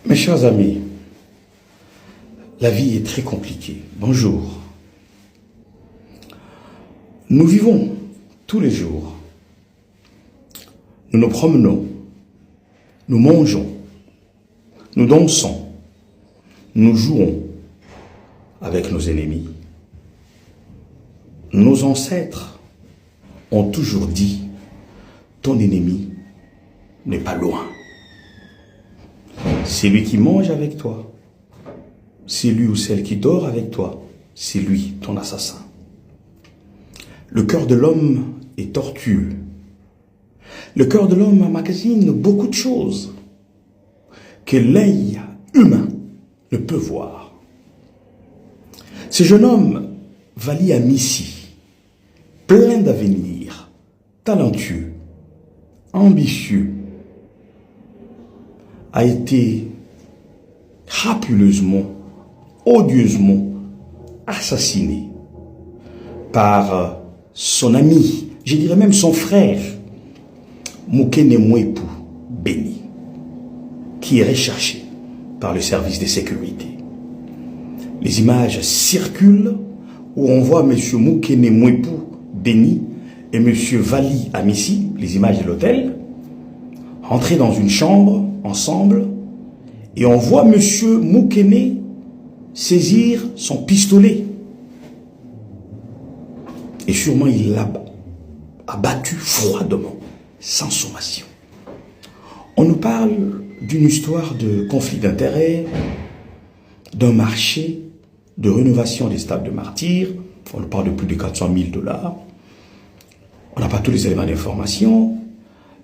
Mes chers amis, la vie est très compliquée. Bonjour. Nous vivons tous les jours. Nous nous promenons. Nous mangeons. Nous dansons. Nous jouons avec nos ennemis. Nos ancêtres ont toujours dit, ton ennemi n'est pas loin. C'est lui qui mange avec toi. C'est lui ou celle qui dort avec toi. C'est lui, ton assassin. Le cœur de l'homme est tortueux. Le cœur de l'homme emmagasine beaucoup de choses que l'œil humain ne peut voir. Ce jeune homme, Vali Amissi, plein d'avenir, talentueux, ambitieux, a été crapuleusement, odieusement assassiné par son ami, je dirais même son frère, Mokene Mwepu Beni, qui est recherché par le service de sécurité. Les images circulent où on voit M. Mokene Mwepu Beni et M. Vali Amissi, les images de l'hôtel, entrer dans une chambre ensemble et on voit M. Mokene saisir son pistolet. Et sûrement il l'a abattu froidement, sans sommation. On nous parle d'une histoire de conflit d'intérêts, d'un marché de rénovation des stades de martyrs. On nous parle de plus de 400 000 $. On n'a pas tous les éléments d'information.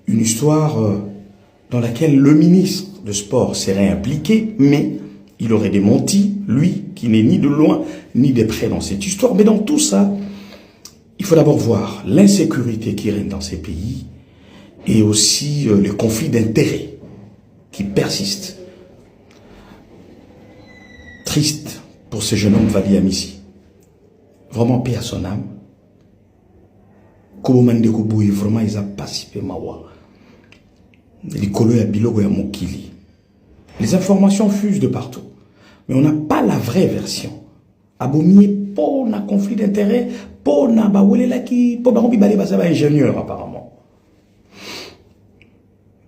Une histoire dans laquelle le ministre de Sport serait impliqué, mais il aurait démenti, lui, qui n'est ni de loin ni de près dans cette histoire. Mais dans tout ça, il faut d'abord voir l'insécurité qui règne dans ces pays et aussi le conflit d'intérêts qui persiste. Triste pour ce jeune homme Vali Amissi. Vraiment paix à son âme. Vraiment, ils ont participé mawa. Les informations fusent de partout. Mais on n'a pas la vraie version. Abomier pour un conflit d'intérêts, pour un ingénieur apparemment.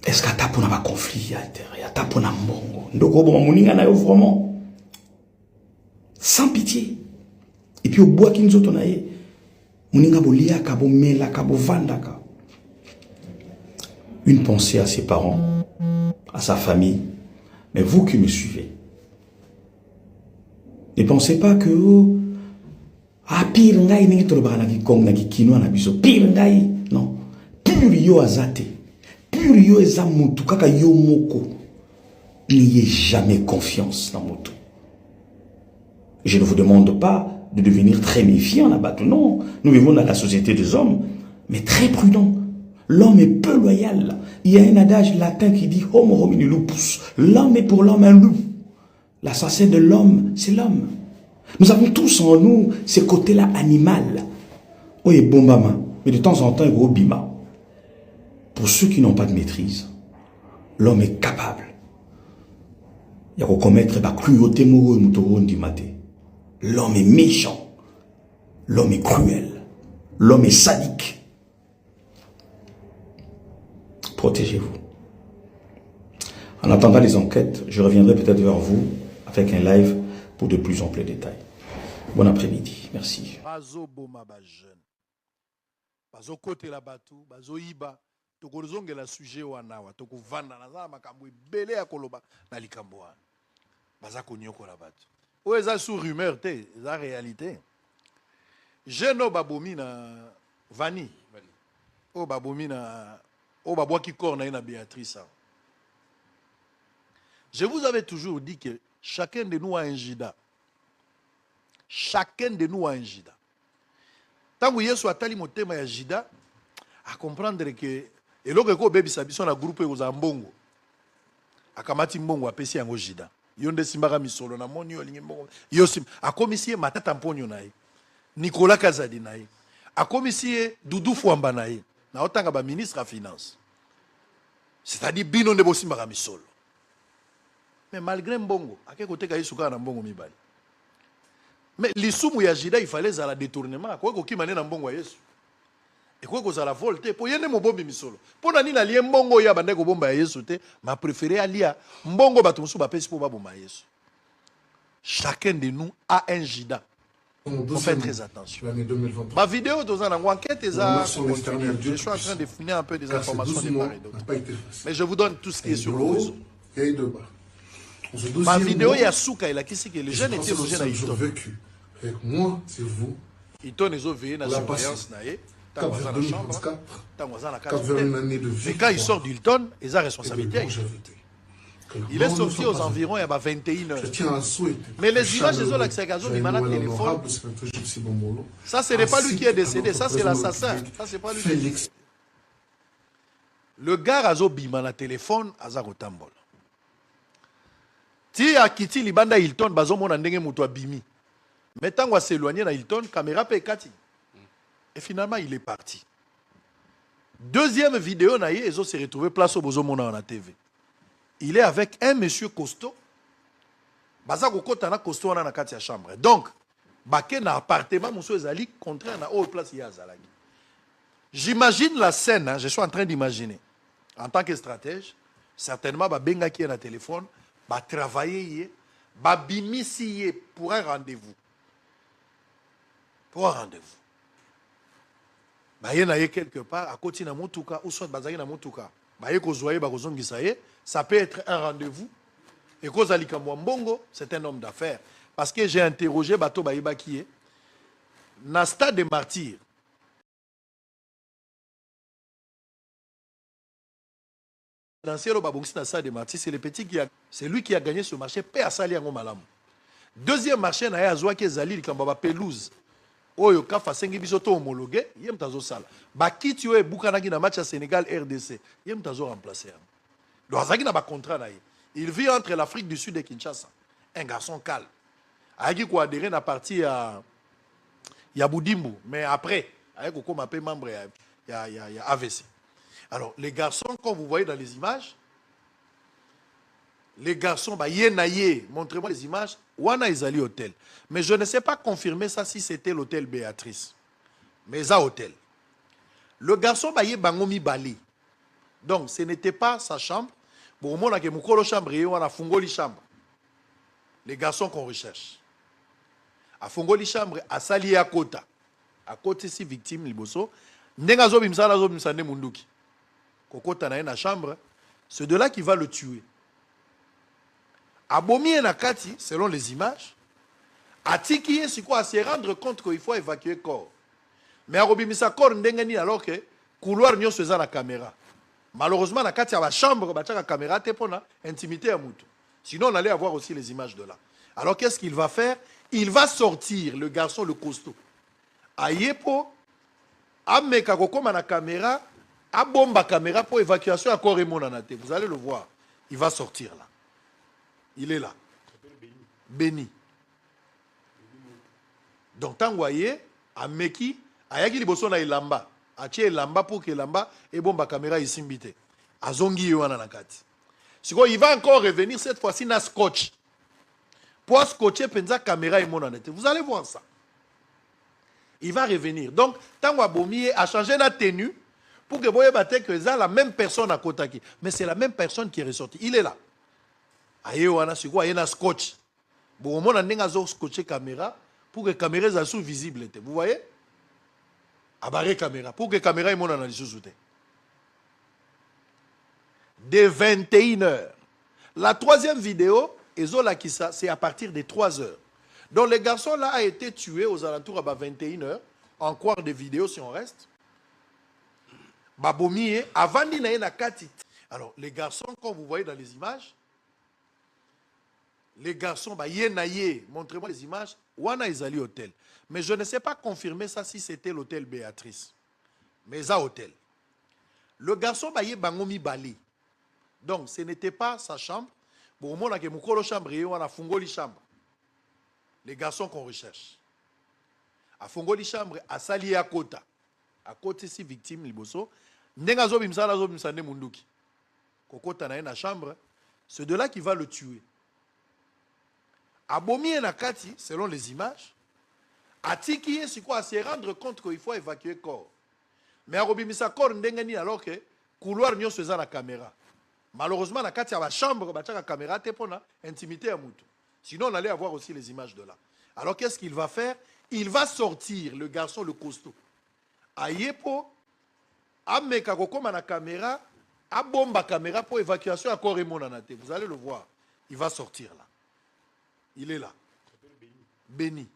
Est-ce qu'il y a un conflit d'intérêts? Vraiment sans pitié. Et puis au bois qui nous a donné, une pensée à ses parents, à sa famille. Mais vous qui me suivez, ne pensez pas que pire ngai ningi toloba na kong na kinwa na biso pire ngai non pure yo azate pure yo eza mutu kaka yo moko. N'ayez jamais confiance dans mutu. Je ne vous demande pas de devenir très méfiant là-bas. Non, nous vivons dans la société des hommes, mais très prudents. L'homme est peu loyal. Il y a un adage latin qui dit homo homini lupus. L'homme est pour l'homme un loup. L'assassin de l'homme, c'est l'homme. Nous avons tous en nous ce côté-là animal. Oui, bon maman, mais de temps en temps, il y a bima. Pour ceux qui n'ont pas de maîtrise, l'homme est capable. Il y a commettre la cruauté du matin. L'homme est méchant. L'homme est cruel. L'homme est sadique. Protégez-vous. En attendant les enquêtes, je reviendrai peut-être vers vous avec un live pour de plus amples détails. Bon après-midi. Merci. Ou est sous rumeur, c'est la réalité. Jeune babomi na Vani. O babomi na o babwa qui corne na Béatrice. Je vous avais toujours dit que chacun de nous a un jida. Chacun de nous a un jida. Tant que Yesu atali motema ya jida, à comprendre que eloko ko bebi sabiso na groupe aux ambongo. Akamati mbongo apesi yango jida. Yonde simbaka misolo na moni olingi mbongo. Yosim akomisie matata mponyo naye. Nicolas Kazadi naye. Akomisie Doudou Fouamba naye. Na otanga ba ministre à finance. C'est-à-dire bino ne bosimbaka misolo. Mais malgré mbongo, à quel côté qu'il y a mbongo mibali. Mais l'isumu ya jida, il fallait la détournement. Quoi qu'il y ait un mbongo yesu. Et quoi que ça la volte. Pour y aller mon bombi misolo. Pour n'ani na lié mbongo ya bande ko bomba yesu te. Ma préféré alia mbongo batumsu ba pesi pour ba bomba yesu. Chacun de nous a un jida. On fait très attention. L'année 2023. Ma vidéo dans un enquête je suis en train de finir un peu des informations de part et d'autre. Mais je vous donne tout ce qui est sur le réseau. Ma vidéo il y a Souka et la qui que les jeunes étaient logés dans Hilton. Avec moi, c'est vous. Hilton ils ont veillé dans la surveillance naé. Et quand il sort d'Hilton, ils ont responsabilité. Il est sorti aux environs il y a 21h. Mais les images de Zolaxagazo, il m'a un téléphone. Ça, ce n'est pas lui qui est décédé, ça, c'est l'assassin. Ça, c'est pas lui qui est décédé. Le gars a bima na téléphone, Azaro Tambol. Si a quitté Libanda Hilton, bazo mon andenge muto bimi. Mais tant qu'on s'éloigner na Hilton, caméra paye kati. Et finalement, il est parti. Deuxième vidéo, ils ont se retrouvé place au bozo mona na TV. Il est avec un monsieur costaud. Bazako kota na costaud na kati ya chambre. Donc, baké na appartement monsieur ezali contraire na haute place ya zalaki. J'imagine la scène, hein, je suis en train d'imaginer. En tant que stratège, certainement ba benga qui est na téléphone, ba travailler, ba bimisi pour un rendez-vous. Pour un rendez-vous. Ba yena quelque part à côté na motuka ou soit bazaki na motuka. Ça peut être un rendez-vous. Et Kozalika Mwambongo, c'est un homme d'affaires. Parce que j'ai interrogé Bato Baïba qui est. Dans le stade des martyrs, dans le stade des martyrs, c'est le petit qui a. C'est lui qui a gagné ce marché. Paix à Sali Ango Malam. Deuxième marché, na Azwa qui est Zali, Kambaba Pelouse. Oyo kafa sengi bisoto homologué, yem tazo sala. Ba kiti yo e bukanaki na match à Sénégal RDC, yem tazo remplacer. Donc azaki na ba contrat na ye. Il vit entre l'Afrique du Sud et Kinshasa. Un garçon calme. Aaki ko adhérer na parti ya Boudimbu, mais après, aaki ko m'appelle membre ya AVC. Alors les garçons comme vous voyez dans les images, les garçons, bah, montrez-moi les images. Wana Izali Hôtel. Mais je ne sais pas confirmer ça si c'était l'hôtel Béatrice. Mais ça, hôtel. Le garçon, bah, bangomi bali. Donc, ce n'était pas sa chambre. Bon, au moins, on a une chambre et on a fungoli chambre. Les garçons qu'on recherche. À fungoli chambre, à Sali à Kota. À côté, si victime, liboso. Nengazo bimsa, ne munduki. Kokota na chambre. C'est de là qui va le tuer. Abomi et Nakati, selon les images, Atiki c'est quoi? À se rendre compte qu'il faut évacuer le corps. Mais Arobimisa corps ndengeni alors que couloir nyo se la caméra. Malheureusement, Nakati a la chambre, la caméra te pona intimité à Moutou. Sinon, on allait avoir aussi les images de là. Alors qu'est-ce qu'il va faire? Il va sortir le garçon, le costaud. Ayepo, ameka kokoma na caméra, abomba caméra pour évacuation à corps et monanate. Vous allez le voir. Il va sortir là. Il est là. Béni. Donc, tant que vous voyez, à Meki, à Yaki Liboso na Ilamba, à Tché Lamba pour que Lamba et bon, la caméra ici mbite. À Zongi Yoana Nakati. Il va encore revenir cette fois-ci na scotch. Pour scotcher penza caméra et mon anete. Vous allez voir ça. Il va revenir. Donc, tant que Abomi a changé la tenue pour que vous voyez que c'est la même personne à Kotaki. Mais c'est la même personne qui est ressortie. Il est là. Aye wana siko aye na scotch. Bon on a ndenga zo scotcher caméra pour que caméra soit sous visible était. Vous voyez? Abarrer caméra pour que caméra est mon analyse sous. De 21h. La troisième vidéo ezola kisa c'est à partir de 3h. Donc le garçon là a été tué aux alentours à 21h en cours de vidéo si on reste. Babomi avant d'y na kati. Alors les garçons comme vous voyez dans les images. Les garçons, bah, montrez-moi les images. Wana Izali Hôtel. Mais je ne sais pas confirmer ça si c'était l'hôtel Béatrice. Mais ça, hôtel. Le garçon, bah, bangomi bali. Donc, ce n'était pas sa chambre. Bon, au moins, on a une chambre et on a fungoli chambre. Les garçons qu'on recherche. À fungoli chambre, à Sali à Kota. À côté, si victime, liboso. Nengazo bimsa ne munduki. Kokota na chambre. C'est de là qui va le tuer. Abomi na kati, selon les images, atiki c'est quoi, se rendre compte qu'il faut évacuer le corps. Mais arobimisa corps ndengeni alors que couloir nyo se la caméra. Malheureusement na kati ya la chambre ba la caméra te pona intimité à mutu. Sinon on allait avoir aussi les images de là. Alors qu'est-ce qu'il va faire? Il va sortir le garçon le costaud. Ayepo ameka kokoma na caméra, a bomba caméra pour évacuation à corps et monanate. Vous allez le voir. Il va sortir là. Il est là. Béni.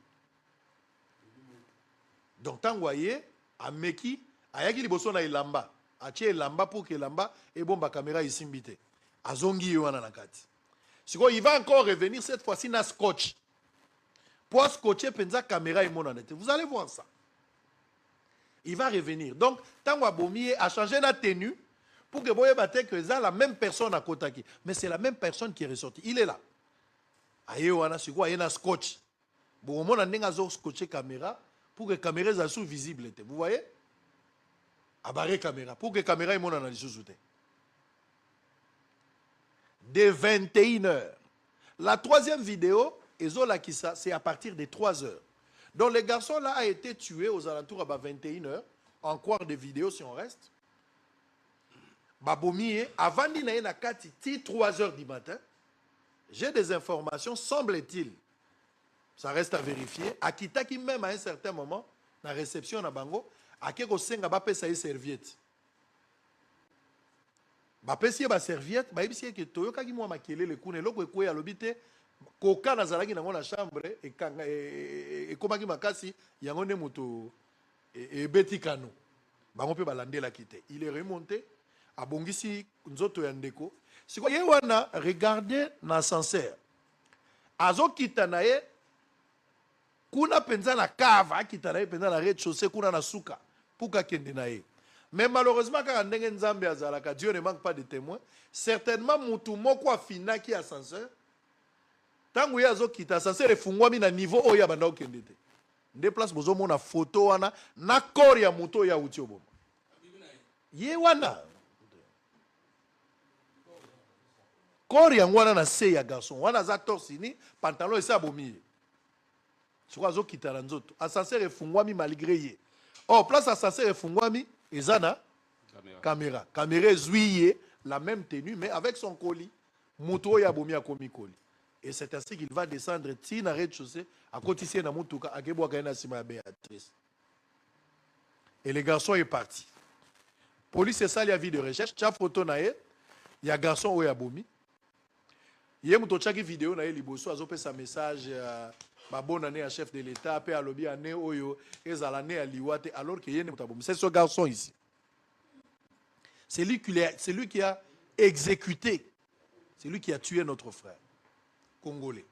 Donc, tant que vous voyez, à Meki, à Yaki Liboso na Ilamba, à Tché Ilamba pour que Ilamba et bon, la caméra est simbité. À Zongi Yoana Nakati. Il va encore revenir cette fois-ci na scotch. Pour scotcher Penza caméra et mon anette. Vous allez voir ça. Il va revenir. Donc, tant que Abomi a changé la tenue pour que vous voyez que c'est la même personne à Kotaki. Mais c'est la même personne qui est ressortie. Il est là. Aïe, Yoana, c'est quoi? Il y a un scotch. Bon, on a un scotché caméra. Pour que la caméra soit sous-visible. Vous voyez? Abarré caméra. Pour que la caméra soit analysée. De 21h. La troisième vidéo, c'est à partir de 3h. Donc le garçon là a été tué aux alentours à 21h. En quart de vidéo si on reste. Babomi, avant d'y aller à 3h du matin, j'ai des informations, semble-t-il. Ça reste à vérifier. Akita qui même à un certain moment, dans la réception na bango, akeko senga ba pesa y serviette. Ba pesi ba serviette, ba yebisi ke toyoka ki mo makele le kune loko ekoya lobite koka na zalaki nango na chambre e kanga e komaki makasi yango ne moto e beti kano. Bango pe balandela kite. Il est remonté a bongisi nzoto ya ndeko. Siko ye wana regardez na ascenseur. Azo kita na ye kuna penza na cave akita na ye penza na rez-de-chaussée kuna na suka puka kende na ye. Mais malheureusement quand ndenge nzambe azalaka, Dieu ne manque pas de témoins, certainement mutu moko afina ki ascenseur tangu ya zo kita ascenseur efungwami na niveau oya banda okende te. Nde place bozo mona photo wana na corps ya mutu ya uti oboma. Ye wana corps ya wana na se ya garçon wana za torsini pantalon esa bomi. Sur azo kitala nzoto ascenseur efungwami malgré ye. Oh place ascenseur efungwami ezana caméra ezwiye la même tenue mais avec son colis moto ya bomi akomi colis. Et c'est ainsi qu'il va descendre tina rez-de-chaussée à côté na mutuka akebo akaina sima ya Béatrice. Et le garçon est parti. Police et ça, il y a vie de recherche. Tu as photo na ye, il y a garçon ou ya bomi. Il y a muto chaki vidéo na ye liboso azope sa message ba bonne année à chef de l'État pe alobi année oyo ezala année à liwate alors que yene muta bomi. C'est ce garçon ici. C'est lui qui a exécuté. C'est lui qui a tué notre frère congolais.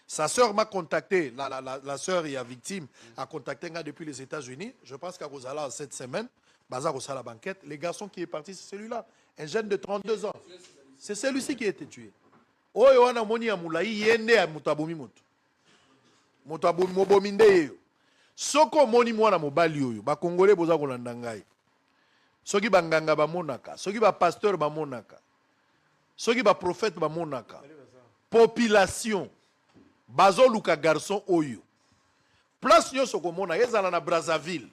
Sa sœur m'a contacté, la sœur et la victime a contacté depuis les États-Unis. Je pense qu'à Rosala, cette semaine, Bazar Rosala la banquette. Le garçon qui est parti, c'est celui-là. Un jeune de 32 ans. C'est celui-ci qui a été tué. Oyo wana moni ya mulai yende ya mutabomi moto. Mutabomi mobominde yo. Soko moni mwana mobali oyo, ba Congolais boza kolanda ngai. Soki banganga ba monaka, soki ba pasteur ba monaka. Soki ba prophète ba monaka. Population bazo luka garçon oyo. Place nyoso komona ezala na Brazzaville.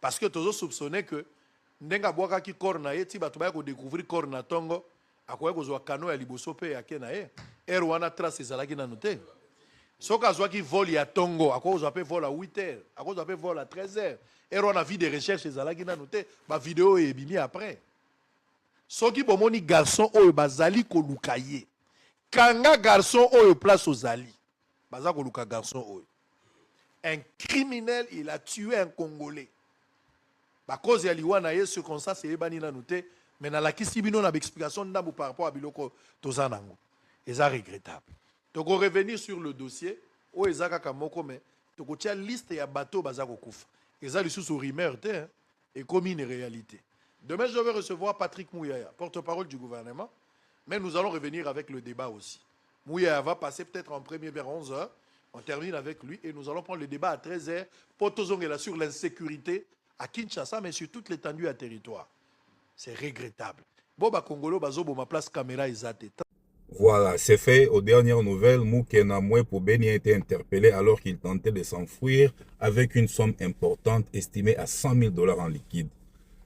Parce que tozo soupçonné que ndenga boaka ki corps na ye ti bato ba ko découvrir corps na tongo akoya kozwa kano ya liboso pe ya ke na ye. Wana trace ezalaki na noté. Soka zwa ki vol ya tongo akozwa pe vol à 8h, akozwa pe vol à 13h. Wana vie de recherche ezalaki na noté, ba vidéo e bimi après. Soki bomoni garçon oyo bazali ko luka ye. Kanga garçon oyo place aux Ali. Baza ko luka garçon oyo. Un criminel, il a tué un Congolais. Ba cause ya liwa na ye circonstance e bani na noté. Mais dans la kisibino na explication ndambu par rapport à biloko tozanango. Et ça regrettable. Donc on revenir sur le dossier o ezaka kamoko mais to ko tia liste ya bateau bazako kufa. Et ça sous rumeur te et comme une réalité. Demain je vais recevoir Patrick Mouyaya, porte-parole du gouvernement, mais nous allons revenir avec le débat aussi. Mouyaya va passer peut-être en premier vers 11h. On termine avec lui et nous allons prendre le débat à 13h pour Tozongela sur l'insécurité à Kinshasa mais sur toute l'étendue à territoire. C'est regrettable. Boba Congolo bazobo ma place caméra ezate. Voilà, c'est fait. Aux dernières nouvelles, Moukena Mouepoubeni a été interpellé alors qu'il tentait de s'enfuir avec une somme importante estimée à 100 000 $ en liquide.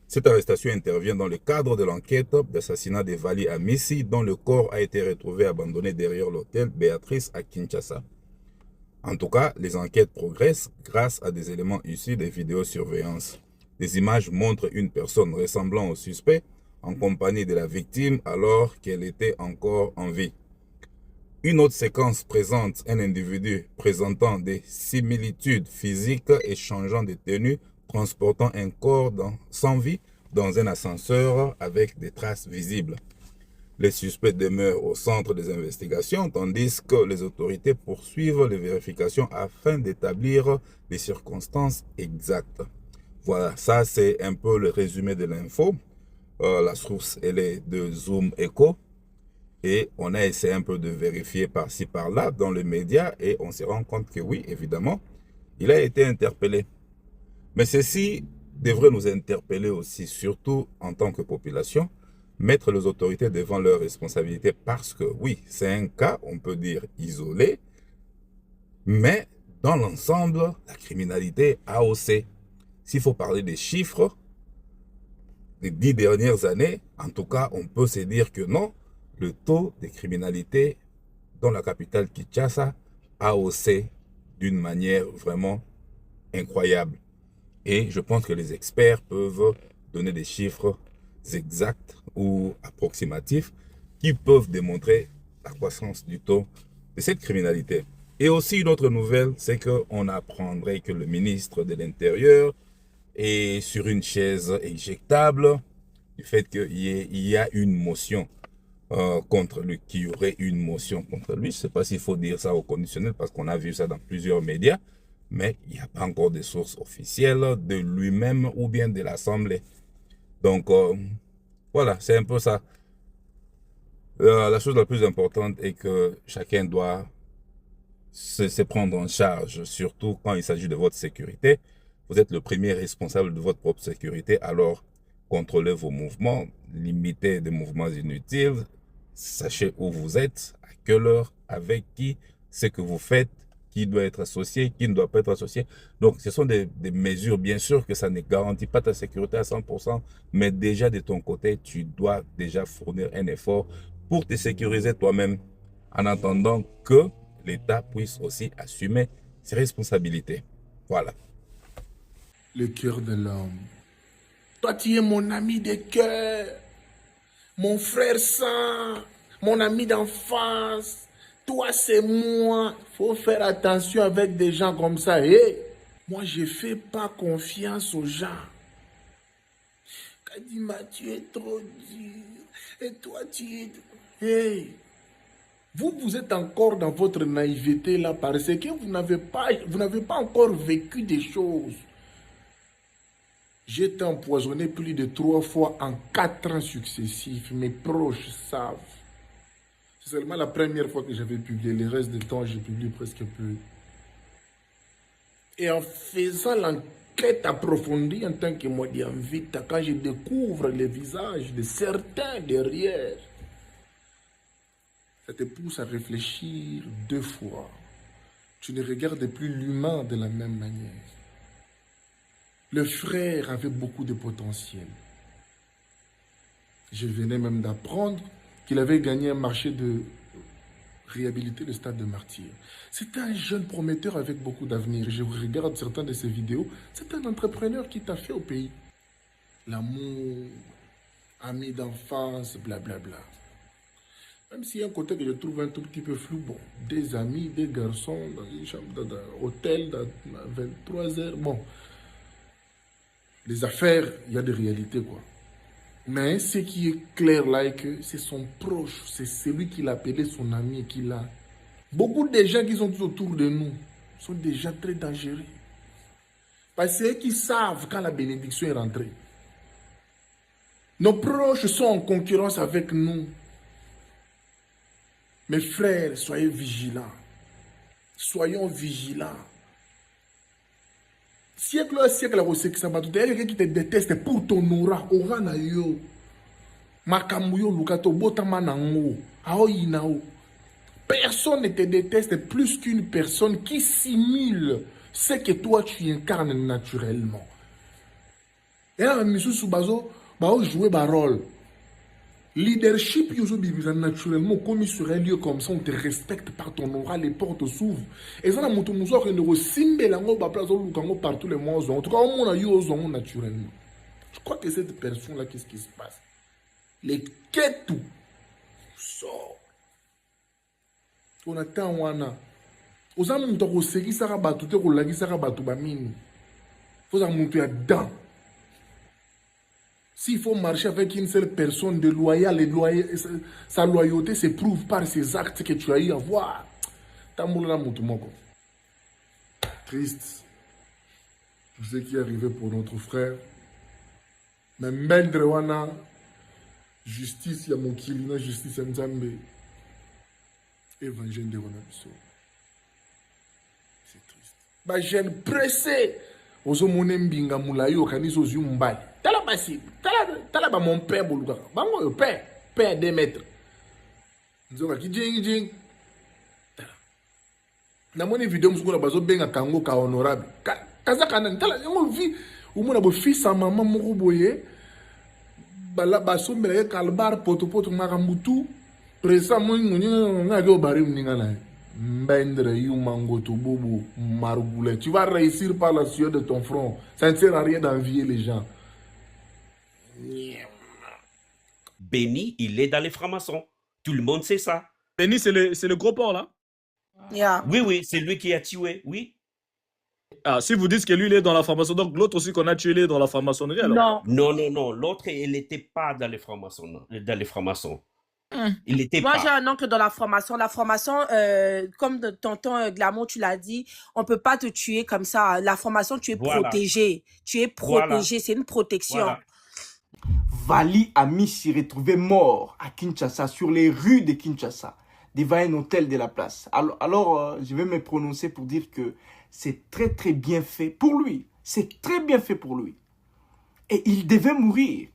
Cette arrestation intervient dans le cadre de l'enquête d'assassinat de Vali Amissi, dont le corps a été retrouvé abandonné derrière l'hôtel Béatrice à Kinshasa. En tout cas, les enquêtes progressent grâce à des éléments issus des vidéosurveillance. Des images montrent une personne ressemblant au suspect en compagnie de la victime alors qu'elle était encore en vie. Une autre séquence présente un individu présentant des similitudes physiques et changeant de tenue, transportant un corps sans vie dans un ascenseur avec des traces visibles. Les suspects demeurent au centre des investigations, tandis que les autorités poursuivent les vérifications afin d'établir les circonstances exactes. Voilà, ça c'est un peu le résumé de l'info. La source, elle est de Zoom Echo. Et on a essayé un peu de vérifier par-ci, par-là dans les médias et on se rend compte que oui, évidemment, il a été interpellé. Mais ceci devrait nous interpeller aussi, surtout en tant que population, mettre les autorités devant leurs responsabilités parce que oui, c'est un cas, on peut dire, isolé, mais dans l'ensemble, la criminalité a haussé. S'il faut parler des chiffres, les 10 dernières années, en tout cas, on peut se dire que non, le taux de criminalité dans la capitale Kinshasa a haussé d'une manière vraiment incroyable. Et je pense que les experts peuvent donner des chiffres exacts ou approximatifs qui peuvent démontrer la croissance du taux de cette criminalité. Et aussi une autre nouvelle, c'est qu'on apprendrait que le ministre de l'Intérieur est sur une chaise éjectable du fait qu'il y a une motion contre lui, qu'il y aurait une motion contre lui. Je ne sais pas s'il faut dire ça au conditionnel parce qu'on a vu ça dans plusieurs médias, mais il n'y a pas encore de sources officielles de lui-même ou bien de l'Assemblée. Donc, voilà, c'est un peu ça. La chose la plus importante est que chacun doit se prendre en charge, surtout quand il s'agit de votre sécurité. Vous êtes le premier responsable de votre propre sécurité, alors contrôlez vos mouvements, limitez des mouvements inutiles, sachez où vous êtes, à quelle heure, avec qui, ce que vous faites, qui doit être associé, qui ne doit pas être associé. Donc, ce sont des mesures, bien sûr que ça ne garantit pas ta sécurité à 100%, mais déjà de ton côté, tu dois déjà fournir un effort pour te sécuriser toi-même, en attendant que l'État puisse aussi assumer ses responsabilités. Voilà. Le cœur de l'homme. Toi, tu es mon ami de cœur, mon frère saint, mon ami d'enfance. Toi, c'est moi. Faut faire attention avec des gens comme ça. Hey, moi, je ne fais pas confiance aux gens. Kadima, tu es trop dur. Et toi, tu es... Hey, vous êtes encore dans votre naïveté là parce que vous n'avez pas encore vécu des choses. J'ai été empoisonné plus de 3 fois en 4 ans successifs. Mes proches savent. C'est seulement la première fois que j'avais publié. Le reste du temps, j'ai publié presque peu. Et en faisant l'enquête approfondie en tant que Modiamvita, quand je découvre les visages de certains derrière, ça te pousse à réfléchir 2 fois. Tu ne regardes plus l'humain de la même manière. Le frère avait beaucoup de potentiel. Je venais même d'apprendre qu'il avait gagné un marché de réhabiliter le stade de Martyr. C'est un jeune prometteur avec beaucoup d'avenir. Je regarde certaines de ses vidéos. C'est un entrepreneur qui t'a fait au pays. L'amour, ami d'enfance, blablabla. Même s'il y a un côté que je trouve un tout petit peu flou, bon, des amis, des garçons, dans une chambre, dans un hôtel, à 23 heures, bon. Les affaires, il y a des réalités, quoi. Mais ce qui est clair là est que c'est son proche, c'est celui qui l'a appelé son ami et qui l'a. Beaucoup de gens qui sont tout autour de nous sont des gens très dangereux. Parce que c'est eux qui savent quand la bénédiction est rentrée. Nos proches sont en concurrence avec nous. Mes frères, soyez vigilants. Soyons vigilants. Siècle à siècle, il y a quelqu'un qui te déteste pour ton aura na yo. Makamuyo lukato botama nango. Personne ne te déteste plus qu'une personne qui simule ce que toi tu incarnes naturellement. Et là, monsieur Soubazo, jouer un rôle. Leadership, naturellement, comme sur un lieu comme ça, on te respecte par ton aura, les portes s'ouvrent. Et ça, on partout les mois, en tout cas, on a eu aux naturellement. Je crois que cette personne-là, qu'est-ce qui se passe? Les quêtes sort. On attend, on a. Aux amis, on a série, ça rabat, tout est roulé, ça rabat, tout bamine. Faut en monter dedans. S'il faut marcher avec une seule personne de loyale, sa loyauté se prouve par ses actes que tu as eu à voir. Triste. Je sais qui est arrivé pour notre frère. Mais Mendrewana, justice, il y a mon kilina, justice, Nzambe. Évangile de Ronabiso. C'est triste. Bah, jeune pressé. Ozo monem moulayo kanizo zumbali. Tala basi, tala ba mon père boluka. Bango yo père 2 mètres. Nzoka ki jing. Tala. Na moni vidéo msukuna bazo benga kango ka honorable. Kaza kana tala yango vi umuna bo fils à maman moko boye. Bala baso mbele kalbar poto makambutu. Presa mo ngaki obari mninga na. Tu vas réussir par la sueur de ton front. Ça ne sert à rien d'envier les gens. Béni, il est dans les francs-maçons. Tout le monde sait ça. Béni, c'est le gros porc, là? Yeah. Oui, c'est lui qui a tué, oui. Ah, si vous dites que lui, il est dans la franc-maçonnerie, donc l'autre aussi qu'on a tué, il est dans la franc-maçonnerie, alors? Non. L'autre, il n'était pas dans les francs-maçons. Il n'était Moi, pas. j'ai un oncle dans la formation. La formation, comme tonton Glamour, tu l'as dit, on ne peut pas te tuer comme ça. La formation, tu es protégé. Tu es protégé, c'est une protection. Voilà. Vali Ami s'y retrouvait mort à Kinshasa, sur les rues de Kinshasa, devant un hôtel de la place. Alors je vais me prononcer pour dire que c'est très très bien fait pour lui. C'est très bien fait pour lui. Et il devait mourir.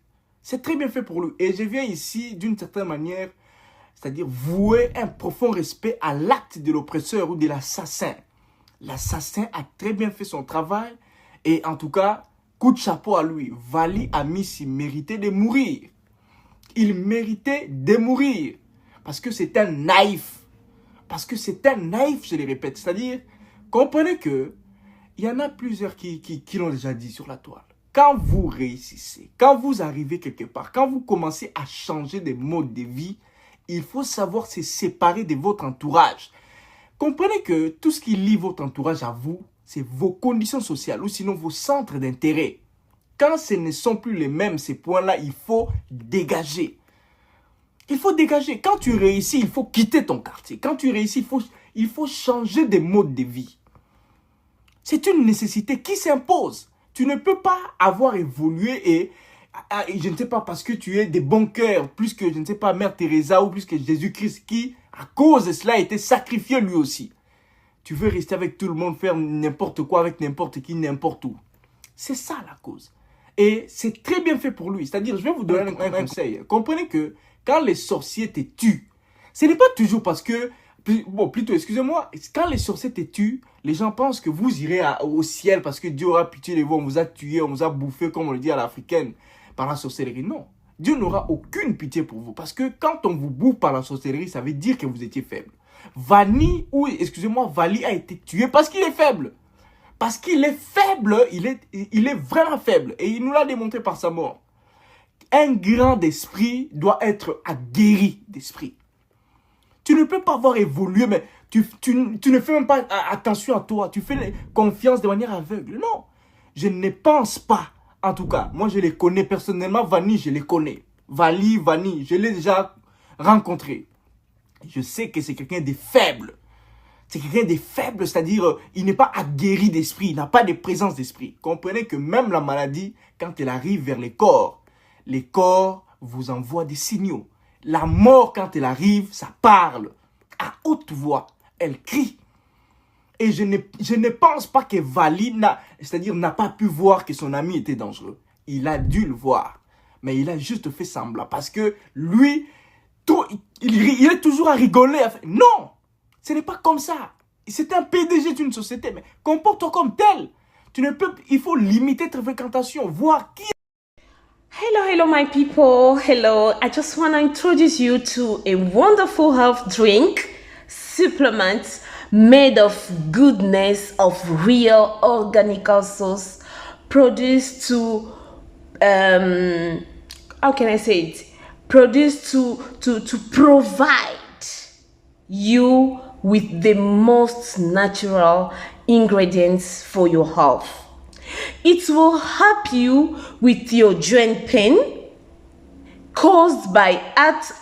C'est très bien fait pour lui. Et je viens ici, d'une certaine manière, c'est-à-dire vouer un profond respect à l'acte de l'oppresseur ou de l'assassin. L'assassin a très bien fait son travail. Et en tout cas, coup de chapeau à lui. Vali Amissi méritait de mourir. Il méritait de mourir. Parce que c'est un naïf. Parce que c'est un naïf, je le répète. C'est-à-dire, comprenez que il y en a plusieurs qui l'ont déjà dit sur la toile. Quand vous réussissez, quand vous arrivez quelque part, quand vous commencez à changer de mode de vie, il faut savoir se séparer de votre entourage. Comprenez que tout ce qui lie votre entourage à vous, c'est vos conditions sociales ou sinon vos centres d'intérêt. Quand ce ne sont plus les mêmes, ces points-là, il faut dégager. Il faut dégager. Quand tu réussis, il faut quitter ton quartier. Quand tu réussis, il faut changer de mode de vie. C'est une nécessité qui s'impose. Tu ne peux pas avoir évolué et je ne sais pas, parce que tu es de bon cœur, plus que, je ne sais pas, Mère Teresa ou plus que Jésus-Christ qui, à cause de cela, a été sacrifié lui aussi. Tu veux rester avec tout le monde, faire n'importe quoi avec n'importe qui, n'importe où. C'est ça la cause. Et c'est très bien fait pour lui. C'est-à-dire, je vais vous donner un conseil. Comprenez que quand les sorciers te tuent, ce n'est pas toujours parce que, bon, plutôt, excusez-moi, quand les sorciers te tuent, les gens pensent que vous irez au ciel parce que Dieu aura pitié de vous, on vous a tué, on vous a bouffé, comme on le dit à l'africaine, par la sorcellerie. Non, Dieu n'aura aucune pitié pour vous parce que quand on vous bouffe par la sorcellerie, ça veut dire que vous étiez faible. Vali a été tué parce qu'il est faible. Parce qu'il est faible, il est vraiment faible. Et il nous l'a démontré par sa mort. Un grand d'esprit doit être aguerri d'esprit. Tu ne peux pas avoir évolué, mais tu ne fais même pas attention à toi. Tu fais confiance de manière aveugle. Non, je ne pense pas. En tout cas, moi je les connais personnellement. Vani, je les connais. Vani, je l'ai déjà rencontré. Je sais que c'est quelqu'un de faible. C'est quelqu'un de faible, c'est-à-dire il n'est pas aguerri d'esprit, il n'a pas de présence d'esprit. Comprenez que même la maladie, quand elle arrive vers les corps vous envoient des signaux. La mort, quand elle arrive, ça parle à haute voix, elle crie. Et je ne pense pas que Vali n'a pas pu voir que son ami était dangereux. Il a dû le voir, mais il a juste fait semblant parce que lui, il est toujours à rigoler. Non, ce n'est pas comme ça. C'est un PDG d'une société, mais comporte-toi comme tel. Il faut limiter ta fréquentation, voir qui. Hello my people. Hello, I just want to introduce you to a wonderful health drink supplement made of goodness of real organic source, produced to how can I say it? Produced to provide you with the most natural ingredients for your health. It will help you with your joint pain caused by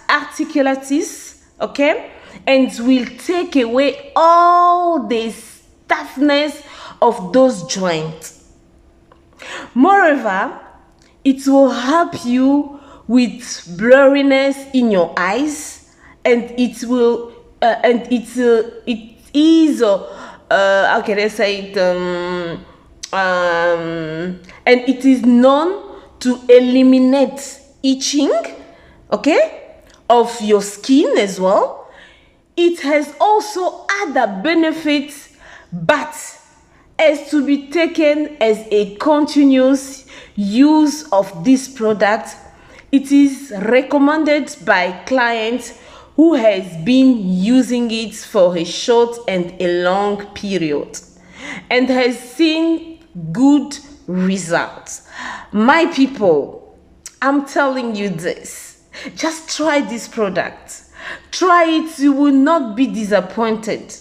articulatitis, okay? And will take away all the stiffness of those joints. Moreover, it will help you with blurriness in your eyes, and it will how can I say it? And it is known to eliminate itching, okay, of your skin as well. It has also other benefits, but is to be taken as a continuous use of this product. It is recommended by clients who has been using it for a short and a long period and has seen good results. My people, I'm telling you this. Just try this product. Try it, you will not be disappointed.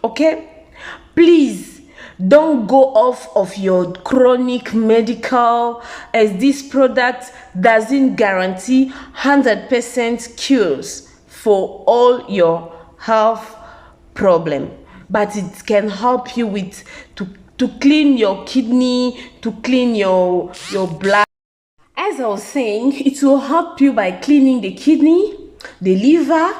Okay? Please don't go off of your chronic medical, as this product doesn't guarantee 100% cures for all your health problem, but it can help you with to clean your kidney, to clean your blood. As I was saying, it will help you by cleaning the kidney, the liver,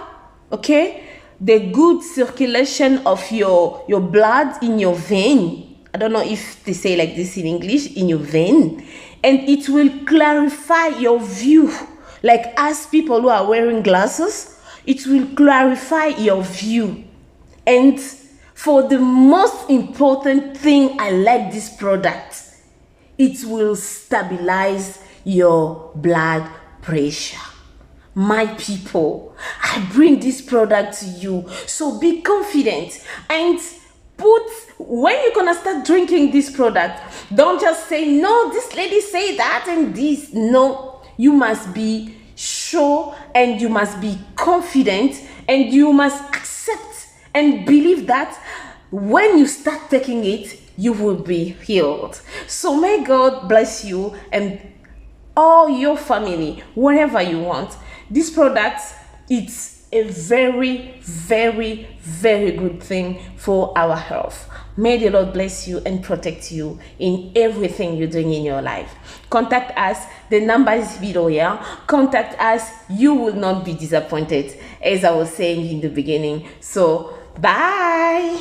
okay, the good circulation of your blood in your vein. I don't know if they say like this in English, in your vein. And it will clarify your view. Like as people who are wearing glasses, it will clarify your view. And for the most important thing, I like this product. It will stabilize your blood pressure. My people, I bring this product to you, so be confident and when you're gonna start drinking this product, don't just say, no, this lady say that and this. No, you must be sure and you must be confident and you must accept and believe that when you start taking it, you will be healed. So may God bless you and all your family, wherever you want. This product, it's a very, very, very good thing for our health. May the Lord bless you and protect you in everything you're doing in your life. Contact us. The number is below here. Contact us. You will not be disappointed, as I was saying in the beginning. So, bye.